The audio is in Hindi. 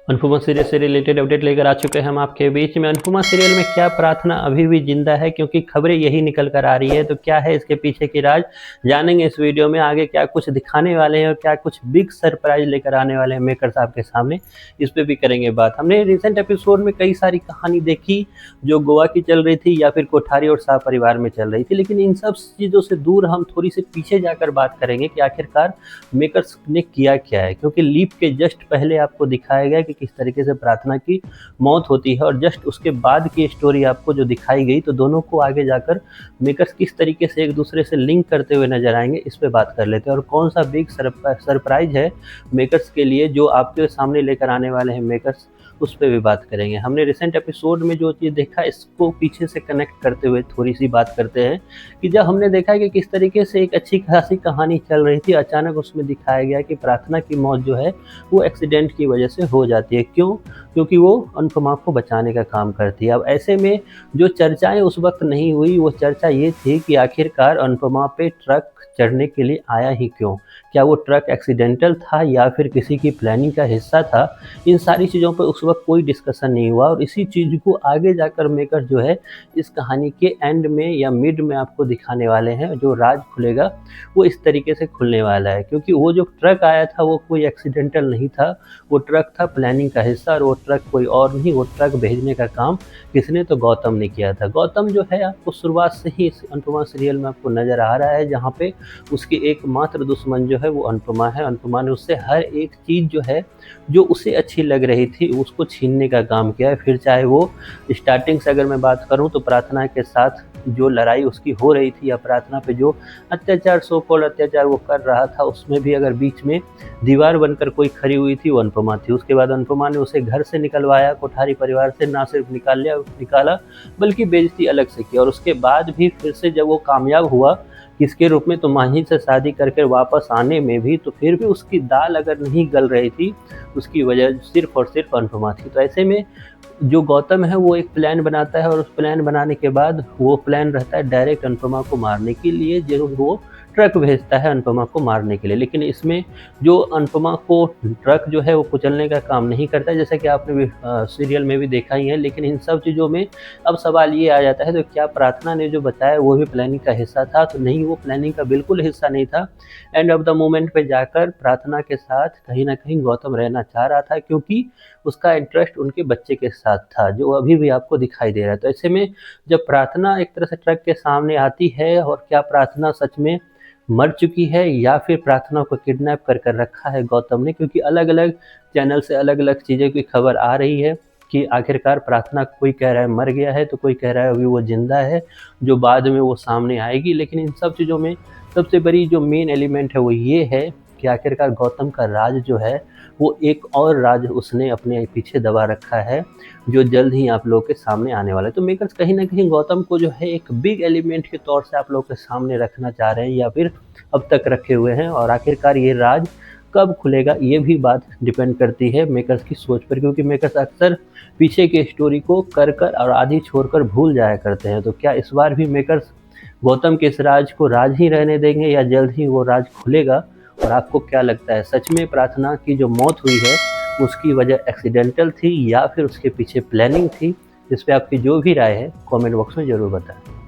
अनुपमा सीरियल से रिलेटेड अपडेट लेकर आ चुके हैं हम आपके बीच में। अनुपमा सीरियल में क्या प्रार्थना अभी भी जिंदा है, क्योंकि खबरें यही निकल कर आ रही है। तो क्या है इसके पीछे की राज, जानेंगे इस वीडियो में। आगे क्या कुछ दिखाने वाले हैं और क्या कुछ बिग सरप्राइज लेकर आने वाले हैं मेकर साहब के सामने, इस पर भी करेंगे बात। हमने रिसेंट एपिसोड में कई सारी कहानी देखी जो गोवा की चल रही थी या फिर कोठारी और शाह परिवार में चल रही थी, लेकिन इन सब चीज़ों से दूर हम थोड़ी सी पीछे जाकर बात करेंगे कि आखिरकार मेकर्स ने किया क्या है। क्योंकि लीप के जस्ट पहले आपको दिखाया गया कि किस तरीके से प्रार्थना की मौत होती है और जस्ट उसके बाद की स्टोरी आपको जो दिखाई गई, तो दोनों को आगे जाकर मेकर्स किस तरीके से एक दूसरे से लिंक करते हुए नजर आएंगे, इस पे बात कर लेते हैं। और कौन सा बिग सरप्राइज है मेकर्स के लिए जो आपके सामने लेकर आने वाले हैं मेकर्स, उस पर भी बात करेंगे। हमने रिसेंट एपिसोड में जो चीज़ देखा, इसको पीछे से कनेक्ट करते हुए थोड़ी सी बात करते हैं कि जब हमने देखा कि किस तरीके से एक अच्छी खासी कहानी चल रही थी, अचानक उसमें दिखाया गया कि प्रार्थना की मौत जो है वो एक्सीडेंट की वजह से हो जाती है। क्यों? क्योंकि वो अनुपमा को बचाने का काम करती है। अब ऐसे में जो चर्चाएं उस वक्त नहीं हुई, वो चर्चा ये थी कि आखिरकार अनुपमा पे ट्रक चढ़ने के लिए आया ही क्यों, क्या वो ट्रक एक्सीडेंटल था या फिर किसी की प्लानिंग का हिस्सा था। इन सारी चीज़ों पर उस वक्त कोई डिस्कशन नहीं हुआ और इसी चीज़ को आगे जाकर मेकर जो है इस कहानी के एंड में या मिड में आपको दिखाने वाले हैं। जो राज खुलेगा वो इस तरीके से खुलने वाला है, क्योंकि वो जो ट्रक आया था वो कोई एक्सीडेंटल नहीं था, वो ट्रक था प्लानिंग का हिस्सा। और वो ट्रक कोई और नहीं, वो ट्रक भेजने का काम किसने, तो गौतम ने किया था। गौतम जो है आपको शुरुआत से ही इस अनुपमा सीरियल में आपको नज़र आ रहा है, जहाँ पे उसकी एकमात्र दुश्मन जो है वो अनुपमा है। अनुपमा ने उससे हर एक चीज़ जो है जो उसे अच्छी लग रही थी उसको छीनने का काम किया है। फिर चाहे वो स्टार्टिंग से अगर मैं बात करूं तो प्रार्थना के साथ जो लड़ाई उसकी हो रही थी या प्रार्थना पे जो अत्याचार, सो कॉल्ड अत्याचार वो कर रहा था, उसमें भी अगर बीच में दीवार बनकर कोई खड़ी हुई थी वो अनुपमा थी। उसके बाद अनुपमा ने उसे घर से निकलवाया, कोठारी परिवार से ना सिर्फ निकाला बल्कि बेइज्जती अलग से की। और उसके बाद भी फिर से जब वो कामयाब हुआ किसके रूप में, तो माही से शादी करके वापस आने में भी, तो फिर भी उसकी दाल अगर नहीं गल रही थी, उसकी वजह सिर्फ और सिर्फ अनुपमा थी। तो ऐसे में जो गौतम है वो एक प्लान बनाता है और उस प्लान बनाने के बाद वो प्लान रहता है डायरेक्ट अनुपमा को मारने के लिए, जो वो ट्रक भेजता है अनुपमा को मारने के लिए। लेकिन इसमें जो अनुपमा को ट्रक जो है वो कुचलने का काम नहीं करता, जैसा कि आपने भी सीरियल में भी देखा ही है। लेकिन इन सब चीज़ों में अब सवाल ये आ जाता है, तो क्या प्रार्थना ने जो बताया वो भी प्लानिंग का हिस्सा था? तो नहीं, वो प्लानिंग का बिल्कुल हिस्सा नहीं था। एंड ऑफ द मोमेंट पे जाकर प्रार्थना के साथ कहीं ना कहीं गौतम रहना चाह रहा था, क्योंकि उसका इंटरेस्ट उनके बच्चे के साथ था, जो अभी भी आपको दिखाई दे रहा है। तो ऐसे में जब प्रार्थना एक तरह से ट्रक के सामने आती है, और क्या प्रार्थना सच में मर चुकी है या फिर प्रार्थना को किडनैप कर रखा है गौतम ने, क्योंकि अलग अलग चैनल से अलग अलग चीज़ों की खबर आ रही है कि आखिरकार प्रार्थना, कोई कह रहा है मर गया है तो कोई कह रहा है अभी वो जिंदा है, जो बाद में वो सामने आएगी। लेकिन इन सब चीज़ों में सबसे बड़ी जो मेन एलिमेंट है वो ये है कि आखिरकार गौतम का राज जो है वो एक और राज उसने अपने पीछे दबा रखा है, जो जल्द ही आप लोगों के सामने आने वाला है। तो मेकर्स कहीं ना कहीं गौतम को जो है एक बिग एलिमेंट के तौर से आप लोगों के सामने रखना चाह रहे हैं या फिर अब तक रखे हुए हैं। और आखिरकार ये राज कब खुलेगा, ये भी बात डिपेंड करती है मेकर्स की सोच पर, क्योंकि मेकर्स अक्सर पीछे की स्टोरी को कर और आधी छोड़कर भूल जाया करते हैं। तो क्या इस बार भी मेकर्स गौतम के इस राज को राज ही रहने देंगे या जल्द ही वो राज खुलेगा? और आपको क्या लगता है, सच में प्रार्थना की जो मौत हुई है उसकी वजह एक्सीडेंटल थी या फिर उसके पीछे प्लानिंग थी? इस पर आपकी जो भी राय है कमेंट बॉक्स में ज़रूर बताएं।